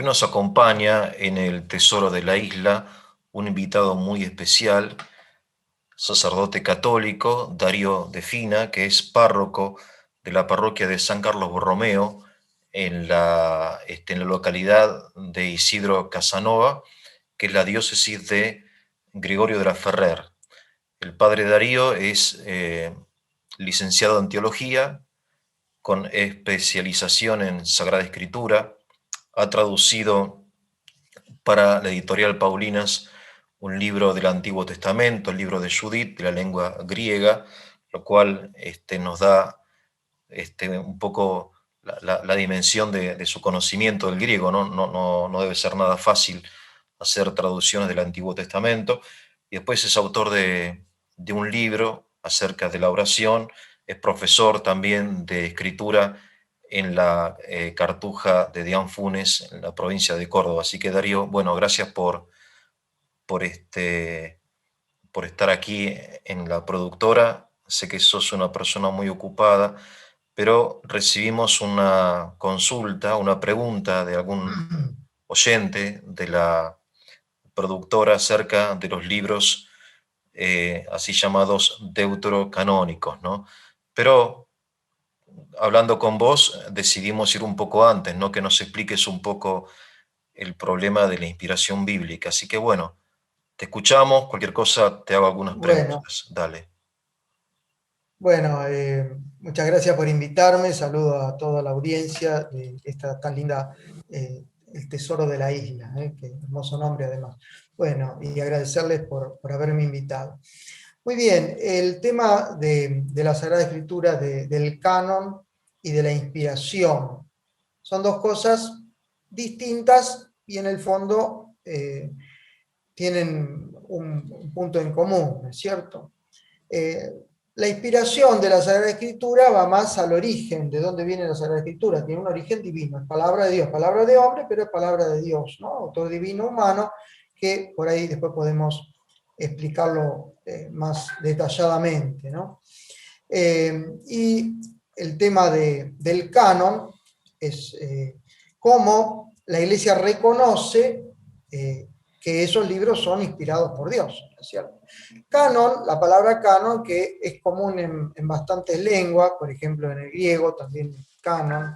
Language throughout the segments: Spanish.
Hoy nos acompaña en el Tesoro de la Isla un invitado muy especial, sacerdote católico, Darío de Fina, que es párroco de la parroquia de San Carlos Borromeo, en la localidad de Isidro Casanova, que es la diócesis de Gregorio de la Ferrer. El padre Darío es licenciado en teología, con especialización en Sagrada Escritura. Ha traducido para la editorial Paulinas un libro del Antiguo Testamento, el libro de Judith, de la lengua griega, lo cual nos da un poco la dimensión de su conocimiento del griego, ¿no? No debe ser nada fácil hacer traducciones del Antiguo Testamento. Y después es autor de un libro acerca de la oración, es profesor también de escritura en la Cartuja de Dian Funes, en la provincia de Córdoba. Así que Darío, bueno, gracias por, por estar aquí en la productora. Sé que sos una persona muy ocupada, pero recibimos una consulta, una pregunta de algún oyente de la productora acerca de los libros así llamados deuterocanónicos, ¿no? Pero hablando con vos, decidimos ir un poco antes, ¿no? Que nos expliques un poco el problema de la inspiración bíblica. Así que bueno, te escuchamos, cualquier cosa te hago algunas Bueno, preguntas. Dale. bueno, muchas gracias por invitarme. Saludo a toda la audiencia de esta tan linda, El Tesoro de la Isla, que hermoso nombre además. Bueno, y agradecerles por haberme invitado. Muy bien, el tema de la Sagrada Escritura, del canon y de la inspiración, son dos cosas distintas y en el fondo tienen un punto en común, ¿no es cierto? Eh, la inspiración de la Sagrada Escritura va más al origen, de dónde viene la Sagrada Escritura, tiene un origen divino, es palabra de Dios, palabra de hombre, pero es palabra de Dios, ¿no? Autor divino humano, que por ahí después podemos explicarlo más detalladamente, ¿no? Y el tema del canon es cómo la Iglesia reconoce que esos libros son inspirados por Dios, ¿no es cierto? Canon, la palabra canon, que es común en bastantes lenguas, por ejemplo en el griego también canon,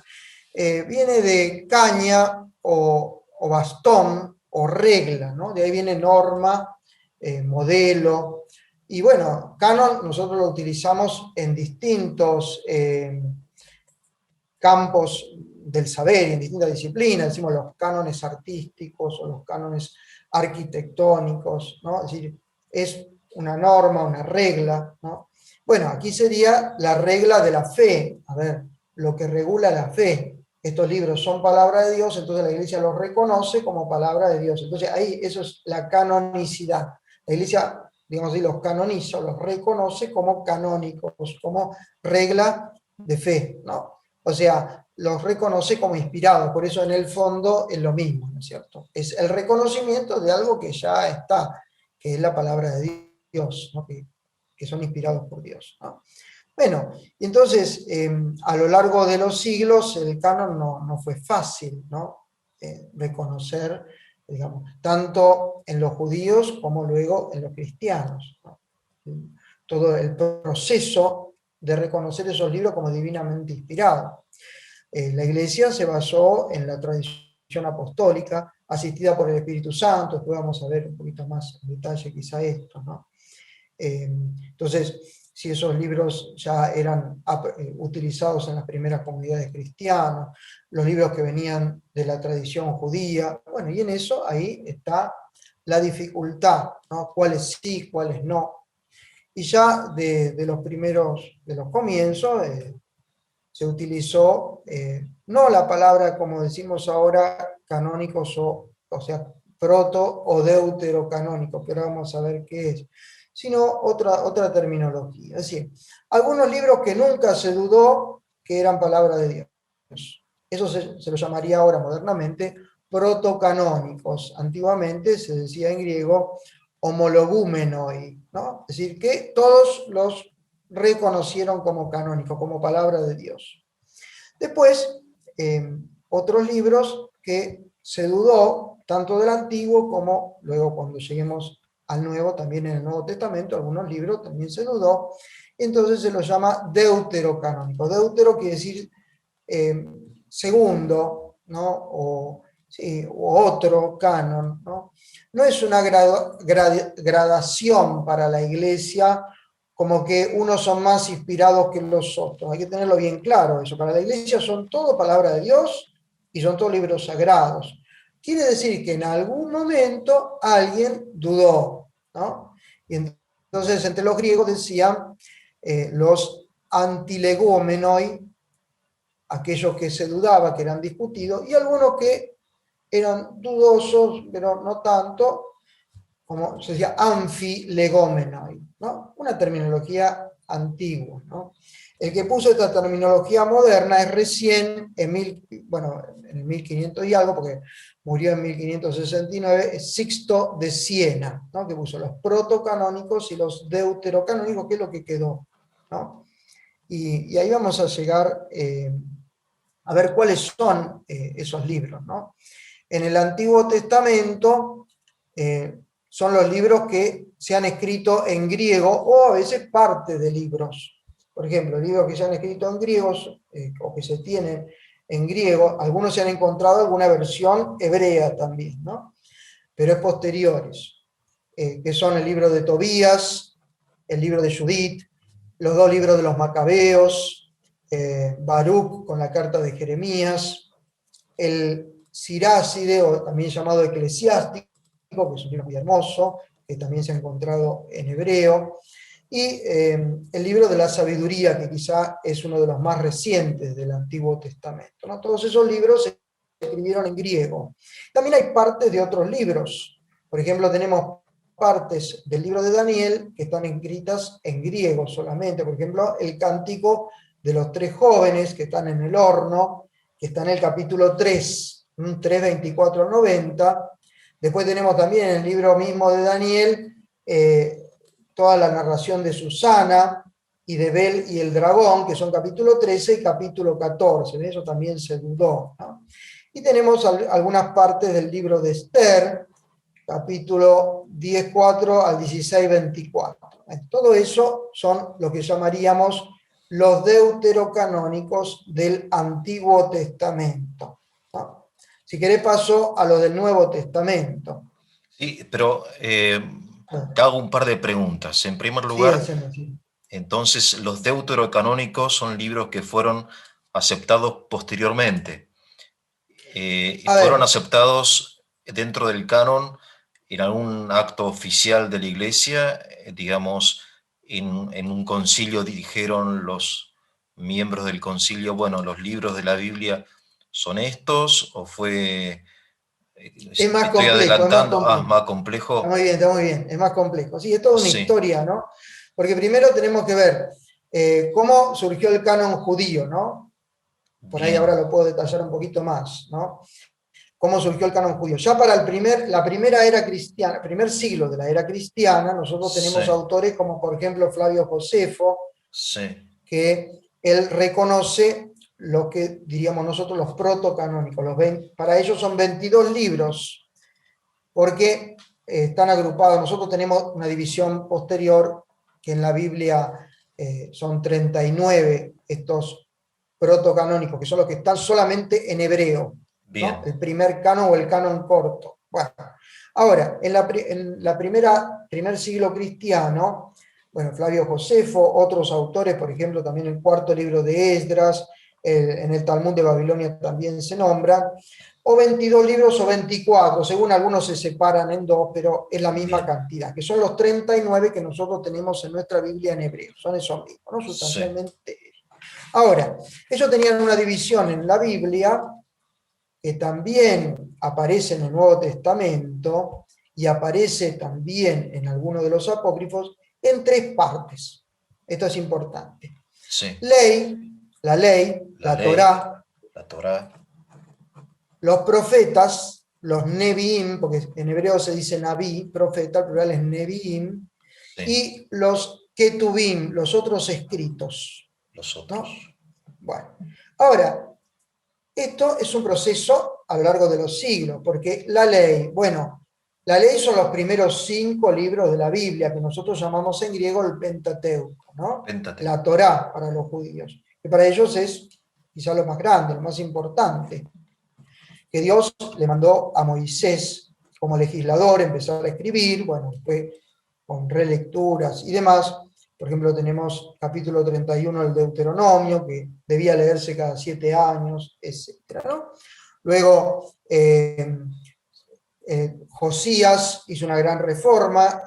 viene de caña o bastón o regla, ¿no? De ahí viene norma, modelo. Y bueno, canon nosotros lo utilizamos en distintos campos del saber y en distintas disciplinas, decimos los cánones artísticos o los cánones arquitectónicos, ¿no? Es decir, es una norma, una regla, ¿no? Bueno, aquí sería la regla de la fe, a ver, lo que regula la fe. Estos libros son palabra de Dios, entonces la Iglesia los reconoce como palabra de Dios. Entonces ahí eso es la canonicidad. La Iglesia, digamos así, los canoniza, los reconoce como canónicos, como regla de fe, ¿no? O sea, los reconoce como inspirados, por eso en el fondo es lo mismo, ¿no es cierto? Es el reconocimiento de algo que ya está, que es la palabra de Dios, ¿no? que son inspirados por Dios, ¿no? Bueno, y entonces a lo largo de los siglos el canon no fue fácil, ¿no? Reconocer, digamos, tanto en los judíos como luego en los cristianos, ¿no? Todo el proceso de reconocer esos libros como divinamente inspirados. La Iglesia se basó en la tradición apostólica, asistida por el Espíritu Santo, después vamos a ver un poquito más en detalle quizá esto, ¿no? Entonces, si esos libros ya eran utilizados en las primeras comunidades cristianas, los libros que venían de la tradición judía, bueno, y en eso ahí está la dificultad, ¿no? Cuáles sí, cuáles no. Y ya de los primeros, de los comienzos, se utilizó no la palabra, como decimos ahora, canónicos o sea, proto o deuterocanónicos, pero vamos a ver qué es, sino otra terminología. Es decir, algunos libros que nunca se dudó que eran palabra de Dios. Eso se lo llamaría ahora modernamente protocanónicos. Antiguamente se decía en griego homologúmenoi, ¿no? Es decir, que todos los reconocieron como canónico, como palabra de Dios. Después, otros libros que se dudó tanto del Antiguo como luego cuando lleguemos al Nuevo, también en el Nuevo Testamento, algunos libros también se dudó, y entonces se lo llama deuterocanónico. Deutero quiere decir segundo, ¿no? Sí, o otro canon, ¿no? No es una gradación para la Iglesia como que unos son más inspirados que los otros. Hay que tenerlo bien claro eso. Para la Iglesia son todo palabra de Dios y son todos libros sagrados. Quiere decir que en algún momento alguien dudó, ¿no? Y entonces entre los griegos decían los antilegómenoi, aquellos que se dudaba, que eran discutidos, y algunos que eran dudosos, pero no tanto, como se decía anfilegómenoi, ¿no? Una terminología antigua, ¿no? El que puso esta terminología moderna es recién, en el 1500 y algo, porque murió en 1569, es Sixto de Siena, ¿no? Que puso los protocanónicos y los deuterocanónicos, que es lo que quedó, ¿no? Y ahí vamos a llegar a ver cuáles son esos libros, ¿no? En el Antiguo Testamento son los libros que se han escrito en griego o a veces parte de libros. Por ejemplo, libros que se han escrito en griegos o que se tienen en griego, algunos se han encontrado alguna versión hebrea también, ¿no? Pero es posteriores, que son el libro de Tobías, el libro de Judith, los dos libros de los Macabeos, Baruch con la carta de Jeremías, el Siráside, o también llamado Eclesiástico, que es un libro muy hermoso, que también se ha encontrado en hebreo, y el libro de la sabiduría, que quizá es uno de los más recientes del Antiguo Testamento, ¿no? Todos esos libros se escribieron en griego. También hay partes de otros libros. Por ejemplo, tenemos partes del libro de Daniel que están escritas en griego solamente. Por ejemplo, el cántico de los tres jóvenes que están en el horno, que está en el capítulo 3, 3, 24, 90. Después tenemos también en el libro mismo de Daniel toda la narración de Susana y de Bel y el dragón, que son capítulo 13 y capítulo 14. De eso también se dudó, ¿no? Y tenemos algunas partes del libro de Esther, capítulo 10.4 al 16.24. Todo eso son lo que llamaríamos los deuterocanónicos del Antiguo Testamento, ¿no? Si querés paso a lo del Nuevo Testamento. Sí, pero te hago un par de preguntas. En primer Sí, lugar, hacemos, sí. entonces los deuterocanónicos son libros que fueron aceptados posteriormente. Y A fueron ver, aceptados dentro del canon en algún acto oficial de la Iglesia, digamos, en un concilio dijeron los miembros del concilio, bueno, los libros de la Biblia son estos, o fue, es te más estoy complejo, es más adelantando, complejo. más complejo, Está muy bien, es más complejo. Sí, es toda una sí, historia, ¿no? Porque primero tenemos que ver cómo surgió el canon judío, ¿no? Por ahí ahora bien, lo puedo detallar un poquito más, ¿no? Cómo surgió el canon judío. Ya para la primera era cristiana, primer siglo de la era cristiana, nosotros sí, tenemos autores como por ejemplo Flavio Josefo, sí, que él reconoce lo que diríamos nosotros los protocanónicos. Para ellos son 22 libros, porque están agrupados. Nosotros tenemos una división posterior, que en la Biblia son 39 estos protocanónicos, que son los que están solamente en hebreo, ¿no? bien, El primer canon o el canon corto. Bueno, ahora, en la primer siglo cristiano, bueno, Flavio Josefo, otros autores, por ejemplo, también el cuarto libro de Esdras, en el Talmud de Babilonia también se nombra, o 22 libros o 24, según algunos se separan en dos, pero es la misma bien, cantidad, que son los 39 que nosotros tenemos en nuestra Biblia en hebreo, son esos mismos, ¿no? sí, Sustancialmente. Ahora, ellos tenían una división en la Biblia que también aparece en el Nuevo Testamento y aparece también en algunos de los apócrifos en tres partes. Esto es importante. sí, La ley, la la ley, Torá, la Torá, los profetas, los Nevi'im, porque en hebreo se dice Naví, profeta, el plural es Nevi'im, sí, y los Ketuvim, los otros escritos, los otros, ¿no? Bueno, ahora, esto es un proceso a lo largo de los siglos, porque la ley, bueno, la ley son los primeros 5 libros de la Biblia, que nosotros llamamos en griego el Pentateuco, ¿no? Pentateuco. La Torá para los judíos, que para ellos es quizá lo más grande, lo más importante, que Dios le mandó a Moisés como legislador empezar a escribir, bueno, después con relecturas y demás. Por ejemplo, tenemos capítulo 31 del Deuteronomio, que debía leerse cada 7 años, etc., ¿no? Luego, Josías hizo una gran reforma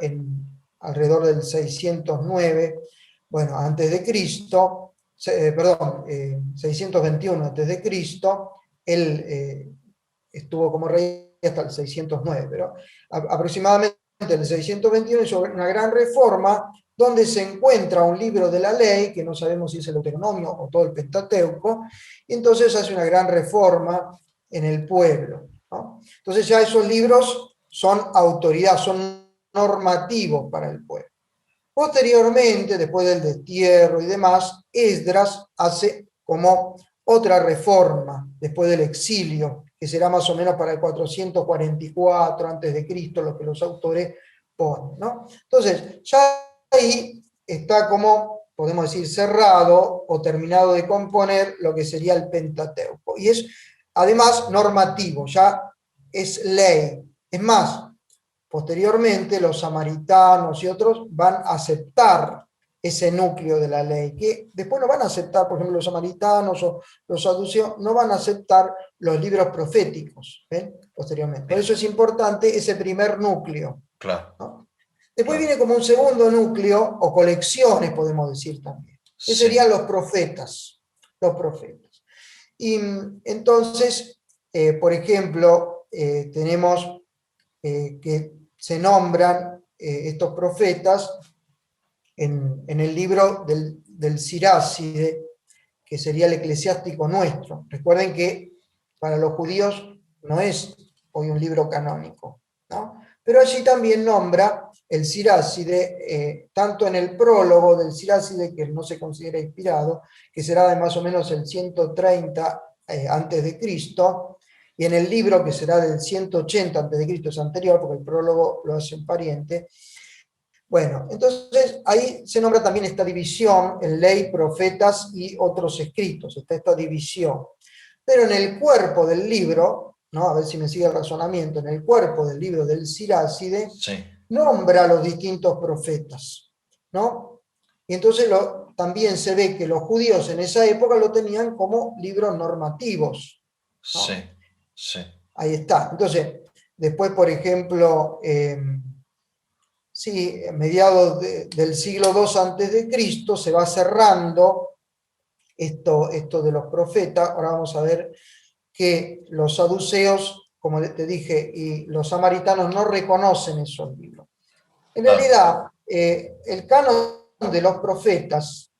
alrededor del 609, bueno, antes de Cristo, 621 antes de Cristo. Él estuvo como rey hasta el 609, pero aproximadamente en el 621 hizo una gran reforma donde se encuentra un libro de la ley, que no sabemos si es el Deuteronomio o todo el Pentateuco, y entonces hace una gran reforma en el pueblo, ¿no? Entonces ya esos libros son autoridad, son normativos para el pueblo. Posteriormente, después del destierro y demás, Esdras hace como otra reforma después del exilio, que será más o menos para el 444 a.C., lo que los autores ponen, ¿no? Entonces, ya ahí está como, podemos decir, cerrado o terminado de componer lo que sería el Pentateuco. Y es, además, normativo, ya es ley. Es más, posteriormente los samaritanos y otros van a aceptar ese núcleo de la ley, que después no van a aceptar, por ejemplo, los samaritanos o los saduceos, no van a aceptar los libros proféticos, ¿ven? Posteriormente. Por eso es importante ese primer núcleo. Claro. ¿No? Después Claro. viene como un segundo núcleo, o colecciones, podemos decir también, que Sí. serían los profetas. Los profetas. Y entonces, por ejemplo, tenemos que se nombran estos profetas en el libro del Siráside, que sería el eclesiástico nuestro. Recuerden que para los judíos no es hoy un libro canónico, ¿no? Pero allí también nombra el Siráside, tanto en el prólogo del Siráside, que no se considera inspirado, que será de más o menos el 130 antes de Cristo, y en el libro que será del 180 a.C., es anterior, porque el prólogo lo hace un pariente. Bueno, entonces ahí se nombra también esta división en ley, profetas y otros escritos, está esta división. Pero en el cuerpo del libro, ¿no? A ver si me sigue el razonamiento, en el cuerpo del libro del Siráside, Sí. nombra a los distintos profetas, ¿no? Y entonces también se ve que los judíos en esa época lo tenían como libros normativos, ¿no? Sí. Sí. Ahí está. Entonces, después, por ejemplo, sí, a mediados del siglo II antes de Cristo se va cerrando esto de los profetas. Ahora vamos a ver que los saduceos, como te dije, y los samaritanos no reconocen esos libros. En realidad, el canon de los profetas,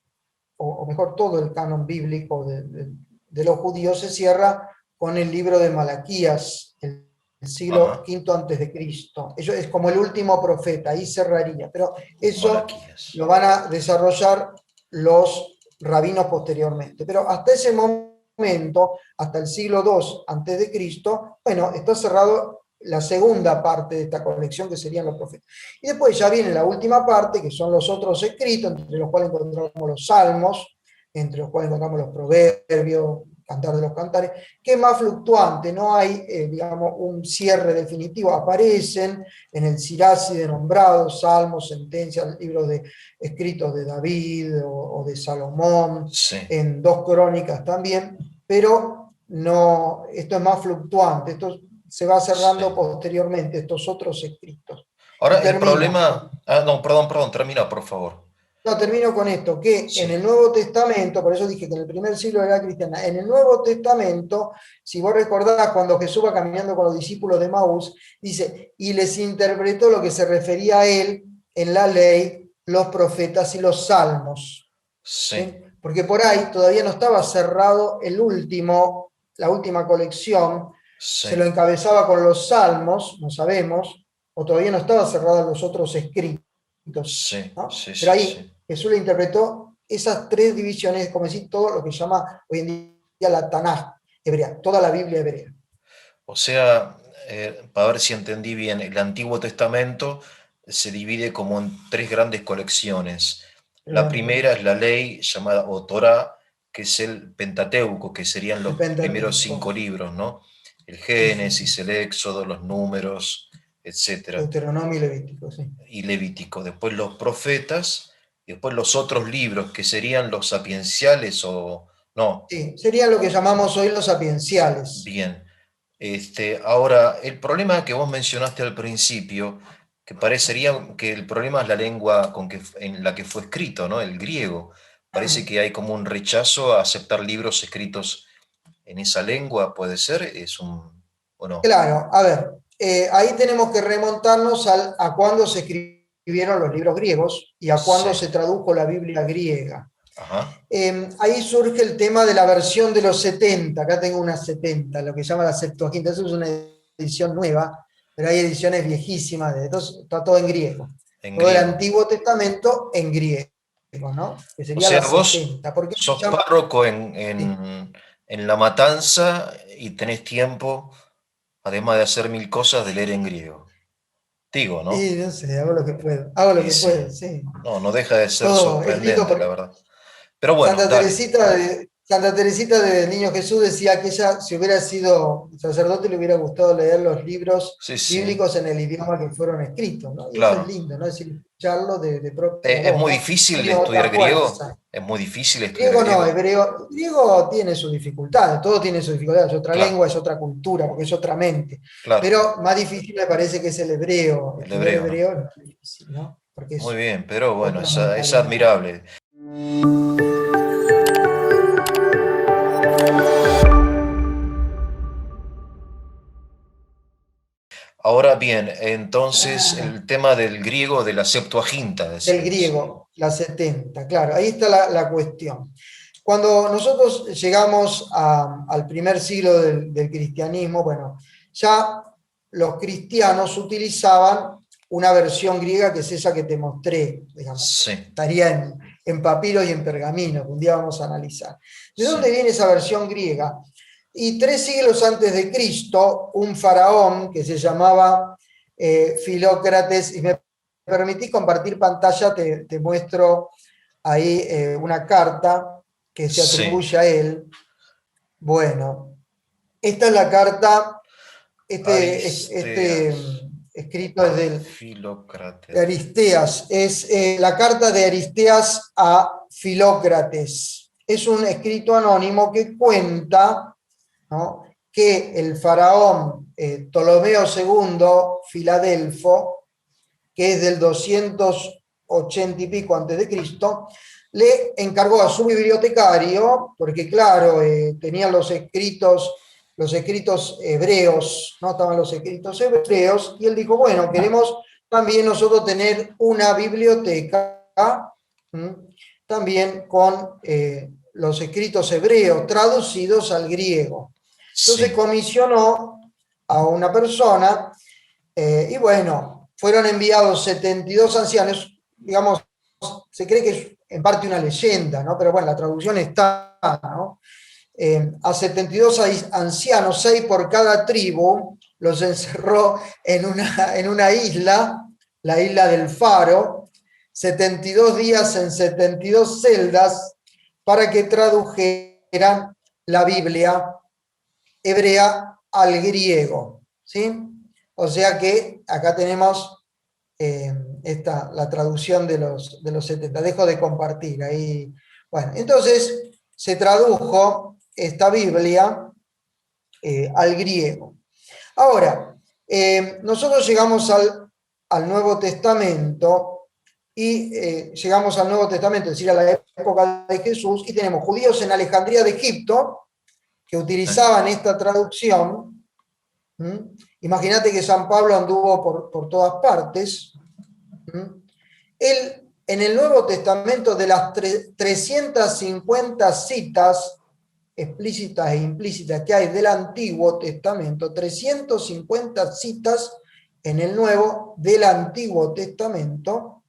o mejor todo el canon bíblico de los judíos, se cierra con el libro de Malaquías, el siglo V antes de Cristo. Eso es como el último profeta, ahí cerraría. Pero eso Malaquías. lo van a desarrollar los rabinos posteriormente. Pero hasta ese momento, hasta el siglo II antes de Cristo, bueno, está cerrado la segunda parte de esta colección, que serían los profetas. Y después ya viene la última parte, que son los otros escritos, entre los cuales encontramos los salmos, entre los cuales encontramos los proverbios, Cantar de los Cantares, que es más fluctuante, no hay, digamos, un cierre definitivo. Aparecen en el Siráside nombrados salmos, sentencias, libros escritos de David o de Salomón, Sí. en 2 crónicas también, pero no, esto es más fluctuante, esto se va cerrando posteriormente, estos otros escritos. Ahora, el problema... no, perdón, termina, por favor. No, termino con esto, que en el Nuevo Testamento, por eso dije que en el primer siglo de la cristiana, en el Nuevo Testamento, si vos recordás cuando Jesús va caminando con los discípulos de Maús, dice, y les interpretó lo que se refería a él en la ley, los profetas y los salmos. Sí. ¿Sí? Porque por ahí todavía no estaba cerrado la última colección, se lo encabezaba con los salmos, no sabemos, o todavía no estaba cerrado los otros escritos. Sí, ¿no? sí, Pero ahí sí. Jesús le interpretó esas 3 divisiones, como decir, todo lo que se llama hoy en día la Tanaj hebrea, toda la Biblia hebrea. O sea, para ver si entendí bien, el Antiguo Testamento se divide como en tres grandes colecciones. La Grandes primera es colecciones. la ley llamada o Torá, que es el Pentateuco, que serían El los primeros cinco Pentateuco, libros, ¿no? El sí, sí, sí. Génesis, el Éxodo, los Números, etcétera, Deuteronomio y Levítico, sí. y Levítico. Después los profetas, y después los otros libros, que serían los sapienciales o... No, Sí, sería lo que llamamos hoy los sapienciales. bien. Ahora, el problema que vos mencionaste al principio, que parecería que el problema es la lengua en la que fue escrito, ¿no? El griego. Parece que hay como un rechazo a aceptar libros escritos en esa lengua, ¿puede ser? ¿O no? Claro, a ver, ahí tenemos que remontarnos a cuándo se escribieron los libros griegos y a Sí. cuándo se tradujo la Biblia griega. Ajá. Ahí surge el tema de la versión de los 70. Acá tengo una 70, lo que llama la Septuaginta. Eso es una edición nueva, pero hay ediciones viejísimas. Entonces está todo en griego. En Todo el griego. Antiguo Testamento en griego, ¿no? Que O sería la sea, vos 70. ¿Por qué se sos llama? párroco Sí. en La Matanza y tenés tiempo, además de hacer mil cosas, de leer en griego. Digo, ¿no? Y no sé, hago lo que puedo. Hago lo Y que sí. puedo, sí. No, no deja de ser Todo es lindo sorprendente, la porque verdad. Pero bueno, dale. Santa Teresita de Niño Jesús decía que ella, si hubiera sido sacerdote, le hubiera gustado leer los libros Sí, sí, bíblicos en el idioma que fueron escritos, ¿no? Y eso es claro. lindo, ¿no? Es decir, escucharlo de propia ¿Es voz, muy ¿no? difícil Tiene estudiar otra griego? fuerza. ¿Es muy difícil estudiar Griego no, griego? hebreo, griego tiene sus dificultades, todo tiene sus dificultades, es otra Claro, lengua, es otra cultura, porque es otra mente. claro. Pero más difícil me parece que es el hebreo. El Estudiar hebreo, ¿no? hebreo es más difícil, ¿no? Porque Muy es bien, pero bueno, otra es mentalidad. admirable. Ahora bien, entonces el tema del griego de la Septuaginta, Del decías. griego, la 70, claro, ahí está la cuestión. Cuando nosotros llegamos al primer siglo del cristianismo, bueno, ya los cristianos utilizaban una versión griega que es esa que te mostré, digamos, Sí, estaría en papiro y en pergamino, que un día vamos a analizar. ¿De sí, dónde viene esa versión griega? Y 3 siglos antes de Cristo, un faraón que se llamaba Filócrates, y me permitís compartir pantalla, te muestro ahí una carta que se sí. atribuye a él. Bueno, esta es la carta, este Aristeas, escrito es de Filócrates. Aristeas, es la carta de Aristeas a Filócrates. Es un escrito anónimo que cuenta, ¿no?, que el faraón Ptolomeo II Filadelfo, que es del 280 y pico antes de Cristo, le encargó a su bibliotecario, porque claro, tenían los escritos hebreos, ¿no? Estaban los escritos hebreos, y él dijo, bueno, queremos también nosotros tener una biblioteca, también con los escritos hebreos traducidos al griego. Entonces Sí, comisionó a una persona y bueno, fueron enviados 72 ancianos, digamos, se cree que es en parte una leyenda, ¿no? Pero bueno, la traducción está, ¿no? A 72 ancianos, 6 por cada tribu, los encerró en una isla, la isla del Faro, 72 días en 72 celdas, para que tradujeran la Biblia hebrea al griego, ¿sí? O sea que acá tenemos la traducción de los 70. Dejo de compartir ahí. Bueno, entonces se tradujo esta Biblia al griego. Ahora, nosotros llegamos al Nuevo Testamento y llegamos al Nuevo Testamento, es decir, a la época de Jesús, y tenemos judíos en Alejandría de Egipto que utilizaban esta traducción. Imagínate que San Pablo anduvo por todas partes. Él, en el Nuevo Testamento, de las 350 citas explícitas e implícitas que hay del Antiguo Testamento, 350 citas en el Nuevo del Antiguo Testamento,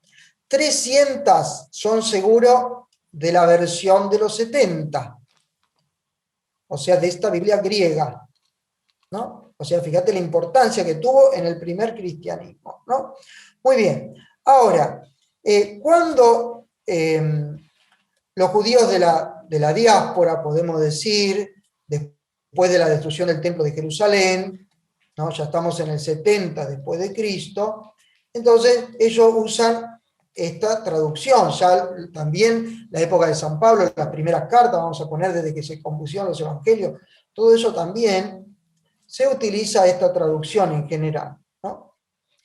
300 son seguro de la versión de los 70, o sea, de esta Biblia griega. ¿no? O sea, fíjate la importancia que tuvo en el primer cristianismo, ¿no? Muy bien. Ahora, cuando los judíos de la diáspora, podemos decir, después de la destrucción del templo de Jerusalén, ¿no? Ya estamos en el 70 después de Cristo, entonces ellos usan esta traducción, ya también la época de San Pablo, las primeras cartas, vamos a poner desde que se compusieron los evangelios, todo eso también se utiliza esta traducción en general, ¿no?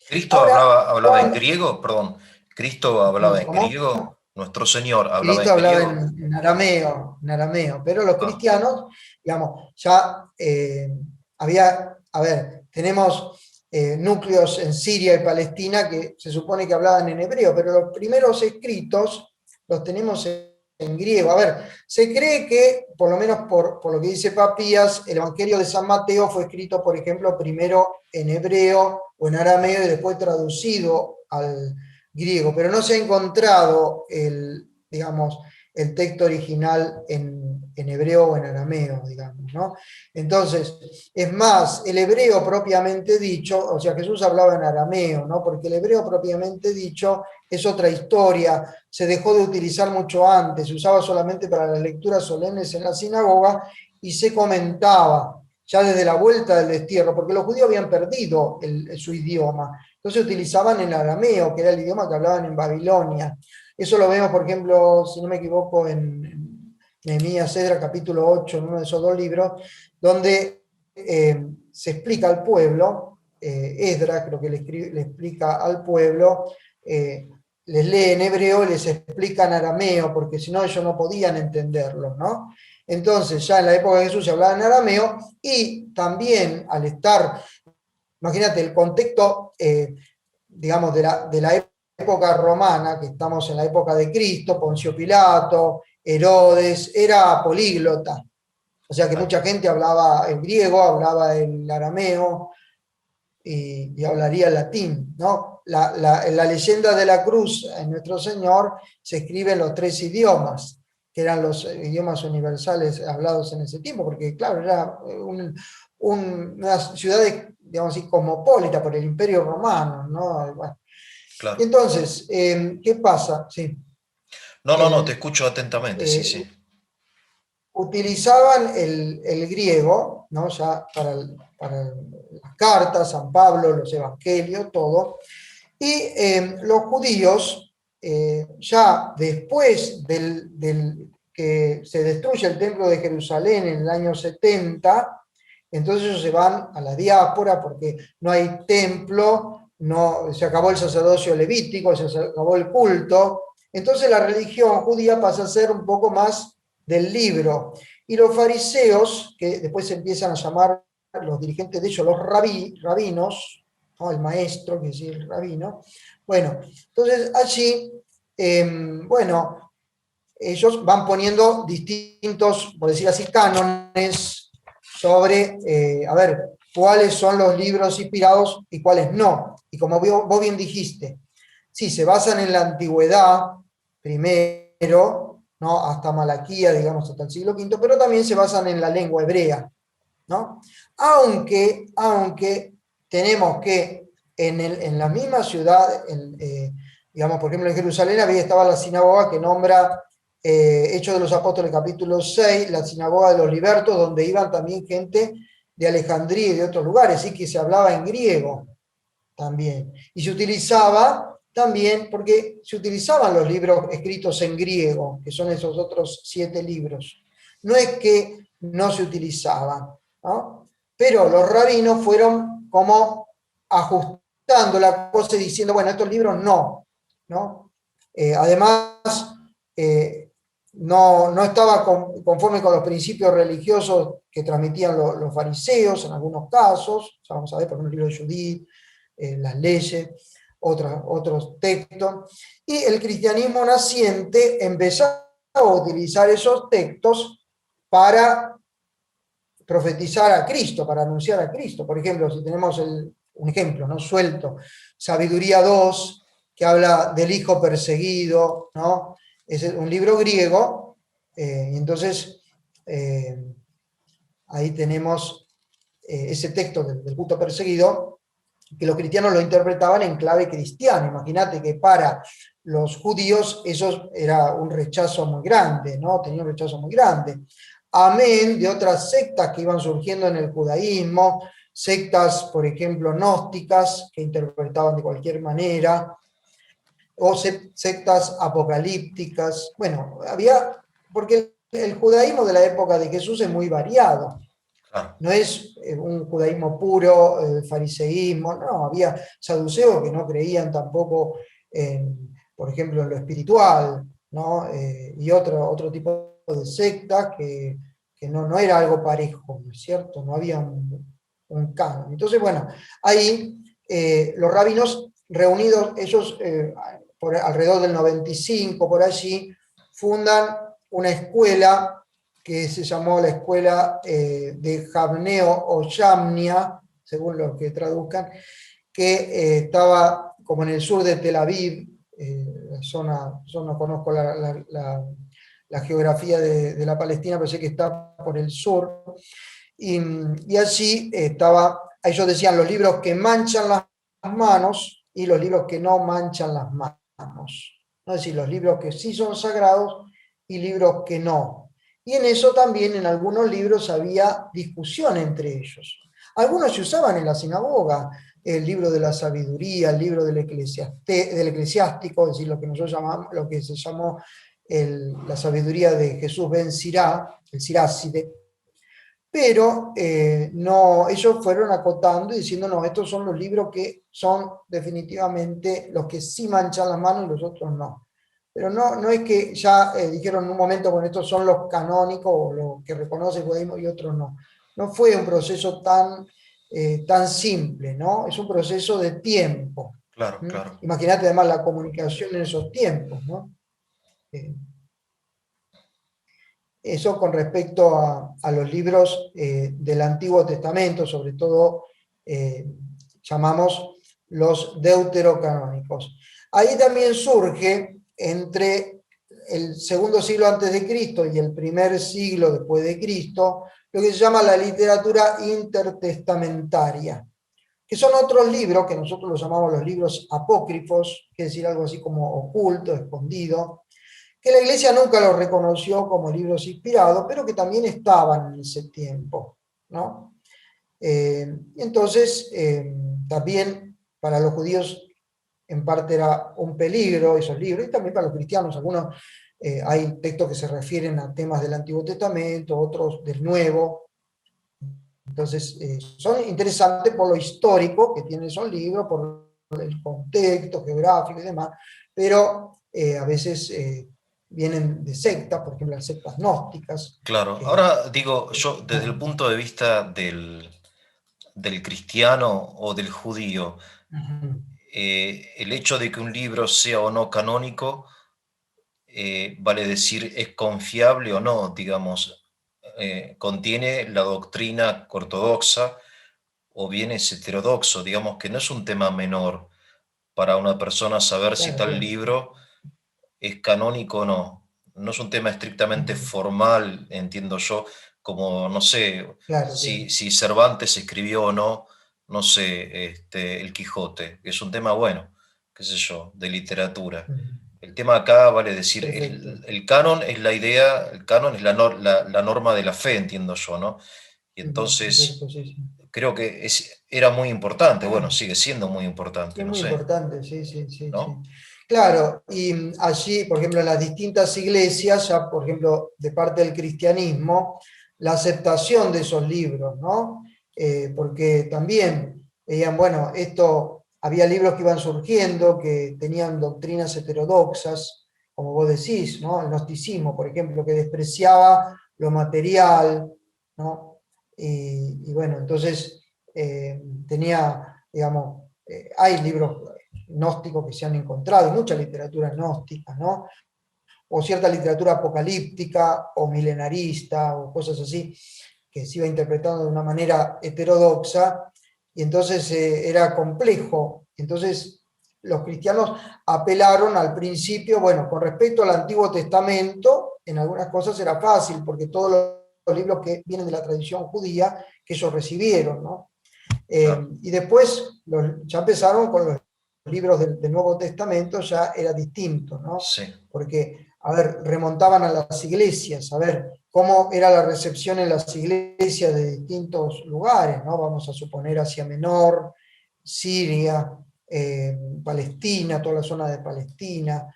Cristo Ahora, hablaba en griego, perdón, Cristo hablaba en ¿cómo? griego, nuestro Señor hablaba Cristo en hablaba griego. en arameo, pero los Ah, cristianos, digamos, ya había, a ver, tenemos núcleos en Siria y Palestina que se supone que hablaban en hebreo, pero los primeros escritos los tenemos en griego. A ver, se cree que, por lo menos por lo que dice Papías, el Evangelio de San Mateo fue escrito, por ejemplo, primero en hebreo o en arameo y después traducido al griego, pero no se ha encontrado digamos, el texto original en hebreo o en arameo, digamos, ¿no? Entonces, es más, el hebreo propiamente dicho, o sea, Jesús hablaba en arameo, ¿no? Porque el hebreo propiamente dicho es otra historia, se dejó de utilizar mucho antes, se usaba solamente para las lecturas solemnes en la sinagoga y se comentaba ya desde la vuelta del destierro, porque los judíos habían perdido su idioma. Entonces utilizaban el arameo, que era el idioma que hablaban en Babilonia. Eso lo vemos, por ejemplo, si no me equivoco, en Nehemías, Esdras, capítulo 8, en uno de esos dos libros, donde se explica al pueblo, Esdras creo que le explica al pueblo, les lee en hebreo y les explica en arameo, porque si no ellos no podían entenderlo, ¿no? Entonces, ya en la época de Jesús se hablaba en arameo y también al estar, imagínate, el contexto, digamos, de la época romana, que estamos en la época de Cristo, Poncio Pilato, Herodes, era políglota. O sea que claro. mucha gente hablaba el griego, hablaba el arameo y hablaría el latín, ¿no? La leyenda de la cruz en Nuestro Señor se escribe en los tres idiomas, que eran los idiomas universales hablados en ese tiempo, porque claro, era una ciudad, digamos así, cosmopolita por el Imperio Romano, ¿no? Bueno. Claro. Entonces, ¿qué pasa? Sí, No, no, no, te el, escucho atentamente, sí, sí. eh, utilizaban el griego, ¿no? Ya para las cartas, San Pablo, los evangelios, todo, y los judíos, ya después que se destruye el templo de Jerusalén en el año 70, entonces ellos se van a la diáspora porque no hay templo, no, se acabó el sacerdocio levítico, se acabó el culto, entonces la religión judía pasa a ser un poco más del libro. Y los fariseos, que después se empiezan a llamar los dirigentes de ellos, los rabinos, ¿no? El maestro, que es el rabino. Bueno, entonces allí, bueno, ellos van poniendo distintos, por decir así, cánones sobre, a ver, cuáles son los libros inspirados y cuáles no. Y como vos bien dijiste, sí, se basan en la antigüedad, primero, ¿no? Hasta Malaquía, digamos, hasta el siglo V, pero también se basan en la lengua hebrea, ¿no? Aunque tenemos que en la misma ciudad, digamos, por ejemplo, en Jerusalén estaba la sinagoga que nombra Hechos de los Apóstoles capítulo 6, la sinagoga de los libertos, donde iban también gente de Alejandría y de otros lugares, y que se hablaba en griego también. Y se utilizaba también, porque se utilizaban los libros escritos en griego, que son esos otros 7 libros. No es que no se utilizaban, ¿no? Pero los rabinos fueron como ajustando la cosa y diciendo, bueno, estos libros no, ¿no? Además, eh, no estaba conforme con los principios religiosos que transmitían los fariseos en algunos casos, o sea, vamos a ver, por ejemplo, el libro de Judith, las leyes, otros textos, y el cristianismo naciente empezó a utilizar esos textos para profetizar a Cristo, para anunciar a Cristo. Por ejemplo, si tenemos un ejemplo, ¿no? Suelto, Sabiduría 2, que habla del hijo perseguido, ¿no? Es un libro griego, y entonces ahí tenemos ese texto del justo perseguido, que los cristianos lo interpretaban en clave cristiana. Imagínate que para los judíos eso era un rechazo muy grande, ¿no? Tenía un rechazo muy grande. Amén de otras sectas que iban surgiendo en el judaísmo, sectas, por ejemplo, gnósticas, que interpretaban de cualquier manera, o sectas apocalípticas. Bueno, había, porque el judaísmo de la época de Jesús es muy variado. Claro, No es un judaísmo puro, fariseísmo, no, había saduceos que no creían tampoco, por ejemplo, en lo espiritual, ¿no? Y otro tipo de sectas que no era algo parejo, ¿no es cierto? No había un canon. Entonces, bueno, ahí los rabinos reunidos, ellos alrededor del 95, por allí, fundan una escuela que se llamó la escuela de Javneo o Yamnia, según lo que traduzcan, que estaba como en el sur de Tel Aviv, la zona, yo no conozco la geografía de la Palestina, pero sé que está por el sur, y allí estaba, ellos decían los libros que manchan las manos y los libros que no manchan las manos. Es decir, los libros que sí son sagrados y libros que no. Y en eso también en algunos libros había discusión entre ellos. Algunos se usaban en la sinagoga, el libro de la sabiduría, el libro del eclesiástico, es decir, lo que nosotros llamamos, lo que se llamó la sabiduría de Jesús ben Sirá, el Siráside, pero no, ellos fueron acotando y diciendo, no, estos son los libros que son definitivamente los que sí manchan las manos y los otros no. Pero no es que ya dijeron en un momento, bueno, estos son los canónicos o los que reconoce el judaísmo y otros no. No fue un proceso tan simple, ¿no? Es un proceso de tiempo. claro, claro. Imagínate además la comunicación en esos tiempos, ¿no? Eh, Eso con respecto a los libros del Antiguo Testamento, sobre todo llamamos los deuterocanónicos. Ahí también surge entre el segundo siglo antes de Cristo y el primer siglo después de Cristo, lo que se llama la literatura intertestamentaria, que son otros libros que nosotros los llamamos los libros apócrifos, que es decir, algo así como oculto, escondido, que la Iglesia nunca los reconoció como libros inspirados, pero que también estaban en ese tiempo, ¿no? Entonces, también para los judíos en parte era un peligro esos libros, y también para los cristianos, algunos hay textos que se refieren a temas del Antiguo Testamento, otros del Nuevo. Entonces, son interesantes por lo histórico que tienen esos libros, por el contexto geográfico y demás, pero a veces vienen de sectas, por ejemplo, las sectas gnósticas. Claro, Que, ahora digo, yo desde el punto de vista del cristiano o del judío, el hecho de que un libro sea o no canónico, vale decir, es confiable o no, digamos, contiene la doctrina ortodoxa o bien es heterodoxo, digamos que no es un tema menor para una persona saber si claro, tal claro. libro es canónico o no. No es un tema estrictamente formal, entiendo yo, como, no sé, Claro, claro. si Cervantes escribió o no, no sé, El Quijote. Es un tema bueno, qué sé yo, de literatura. El tema acá vale decir, Perfecto. el canon es la idea, el canon es la norma de la fe, entiendo yo, ¿no? Y entonces Perfecto, sí, sí. creo que era muy importante, bueno, sigue siendo muy importante, Es no muy sé, importante, sí, sí, sí, sí. ¿no? Claro, y allí, por ejemplo, en las distintas iglesias, ya por ejemplo, de parte del cristianismo, la aceptación de esos libros, ¿no? Porque también veían, bueno, esto, había libros que iban surgiendo, que tenían doctrinas heterodoxas, como vos decís, ¿no? El gnosticismo, por ejemplo, que despreciaba lo material, ¿no? Y bueno, entonces tenía, digamos, hay libros gnósticos que se han encontrado, mucha literatura gnóstica, ¿no? O cierta literatura apocalíptica o milenarista o cosas así, que se iba interpretando de una manera heterodoxa, y entonces era complejo. Entonces los cristianos apelaron al principio, bueno, con respecto al Antiguo Testamento, en algunas cosas era fácil, porque todo libros que vienen de la tradición judía, que ellos recibieron, ¿no? Claro. Y después ya empezaron con los libros del Nuevo Testamento, ya era distinto, ¿no? Sí, Porque, a ver, remontaban a las iglesias, a ver cómo era la recepción en las iglesias de distintos lugares, ¿no? Vamos a suponer Asia Menor, Siria, Palestina, toda la zona de Palestina,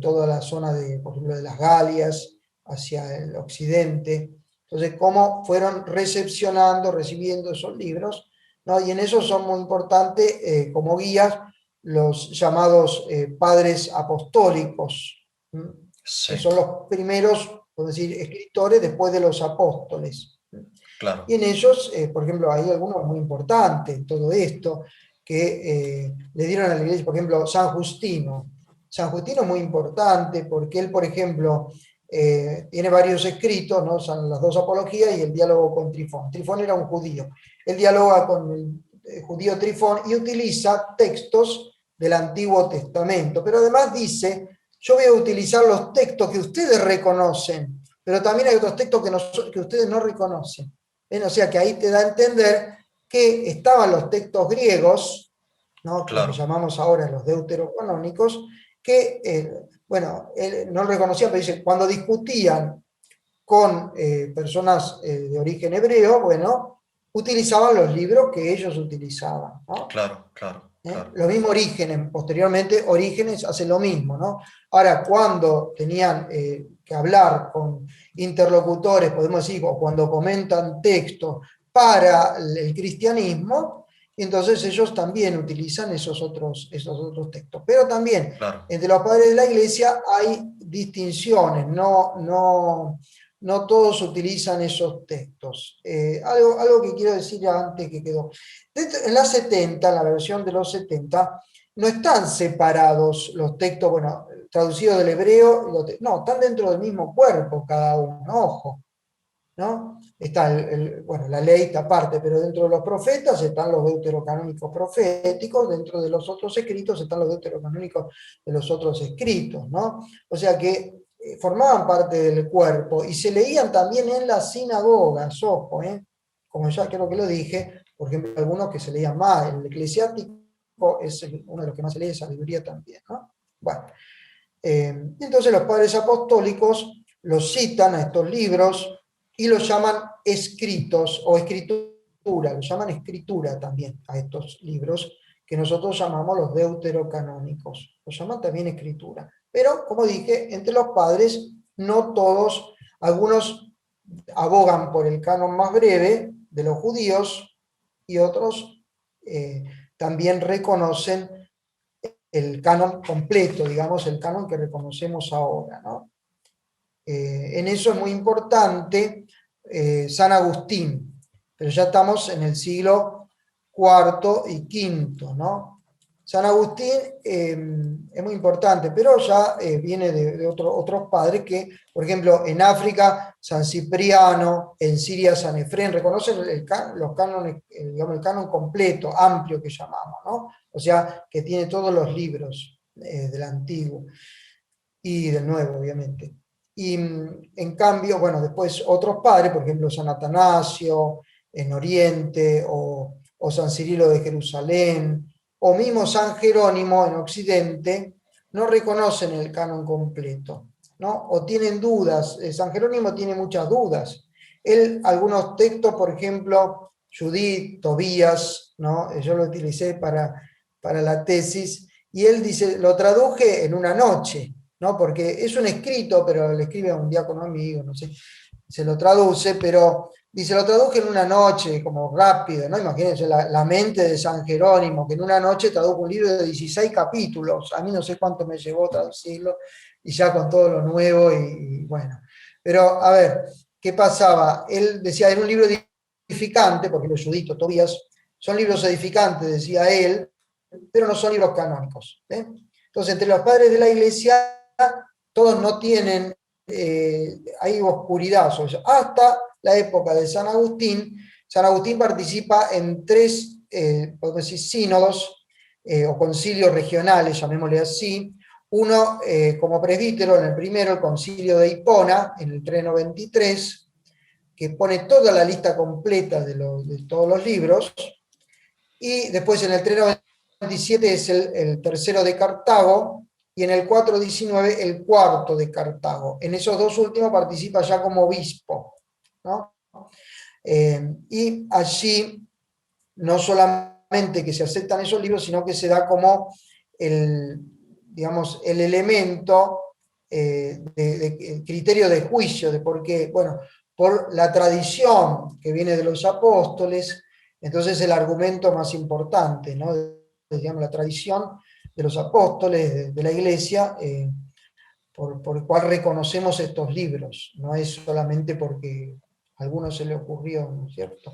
toda la zona de, por ejemplo, de las Galias, hacia el occidente. Entonces, cómo fueron recepcionando, recibiendo esos libros, ¿no? Y en eso son muy importantes como guías los llamados padres apostólicos, que sí, son los primeros, podemos decir, escritores después de los apóstoles. Y claro. en ellos, por ejemplo, hay algunos muy importantes en todo esto, que le dieron a la iglesia, por ejemplo, San Justino. San Justino es muy importante porque él, por ejemplo, tiene varios escritos, ¿no? Son las dos apologías y el diálogo con Trifón. Trifón era un judío. Él dialoga con el judío Trifón y utiliza textos del Antiguo Testamento, pero además dice, yo voy a utilizar los textos que ustedes reconocen, pero también hay otros textos que ustedes no reconocen. O sea que ahí te da a entender que estaban los textos griegos, ¿no? Lo que Claro, llamamos ahora los deuterocanónicos, que, bueno, él no lo reconocían, pero dice, cuando discutían con personas de origen hebreo, bueno, utilizaban los libros que ellos utilizaban, ¿no? claro, claro, claro. Lo mismo Orígenes, posteriormente Orígenes hace lo mismo, ¿no? Ahora, cuando tenían que hablar con interlocutores, podemos decir, o cuando comentan textos para el cristianismo, entonces ellos también utilizan esos otros textos. Pero también Claro. entre los padres de la iglesia hay distinciones, no todos utilizan esos textos. Algo que quiero decir ya antes que quedó. En la 70, en la versión de los 70, no están separados los textos, bueno, traducidos del hebreo, no, están dentro del mismo cuerpo cada uno, ojo, ¿no? Está bueno, la ley está aparte, pero dentro de los profetas están los deuterocanónicos proféticos, dentro de los otros escritos están los deuterocanónicos de los otros escritos, ¿no? O sea que formaban parte del cuerpo y se leían también en las sinagogas, ojo, como ya creo que lo dije, por ejemplo, algunos que se leían más, el eclesiástico es uno de los que más se lee, sabiduría también, ¿no? Bueno, entonces los padres apostólicos los citan a estos libros y los llaman escritos o escritura, los llaman escritura también a estos libros que nosotros llamamos los deuterocanónicos, los llaman también escritura. Pero, como dije, entre los padres no todos, algunos abogan por el canon más breve de los judíos y otros también reconocen el canon completo, digamos, el canon que reconocemos ahora, ¿no? En eso es muy importante San Agustín, pero ya estamos en el siglo IV y V, ¿no? San Agustín es muy importante, pero ya viene de otros padres que, por ejemplo, en África, San Cipriano, en Siria, San Efrén, reconocen los cánones, digamos, el canon completo, amplio que llamamos, ¿no? O sea, que tiene todos los libros del Antiguo y del Nuevo, obviamente. Y en cambio, bueno, después otros padres, por ejemplo, San Atanasio en Oriente, o San Cirilo de Jerusalén, o mismo San Jerónimo en Occidente, no reconocen el canon completo, ¿no? O tienen dudas. San Jerónimo tiene muchas dudas. Él, algunos textos, por ejemplo, Judith, Tobías, ¿no? Yo lo utilicé para la tesis, y él dice, lo traduje en una noche, ¿no? Porque es un escrito, pero le escribe a un diácono amigo, no sé, se lo traduce, pero dice, lo traduje en una noche, como rápido, ¿no? Imagínense la mente de San Jerónimo, que en una noche tradujo un libro de 16 capítulos, a mí no sé cuánto me llevó traducirlo, y ya con todo lo nuevo, y bueno. Pero, a ver, ¿qué pasaba? Él decía, era un libro edificante, porque los Juditos, Tobías, son libros edificantes, decía él, pero no son libros canónicos. Entonces, entre los padres de la iglesia, todos no tienen, hay oscuridad sobre eso. Hasta la época de San Agustín. San Agustín participa en tres, podemos decir, sínodos o concilios regionales, llamémosle así. Uno como presbítero, en el primero, el concilio de Hipona, en el 393. que pone toda la lista completa de todos los libros, y después en el 397 es el tercero de Cartago, y en el 419 el cuarto de Cartago. En esos dos últimos participa ya como obispo, ¿no? Y allí no solamente que se aceptan esos libros, sino que se da como digamos, el elemento de criterio de juicio, de por qué, bueno, por la tradición que viene de los apóstoles, entonces el argumento más importante, ¿no? Digamos, la tradición de los apóstoles de la Iglesia, por el cual reconocemos estos libros, no es solamente porque a alguno se le ocurrió, ¿no es cierto?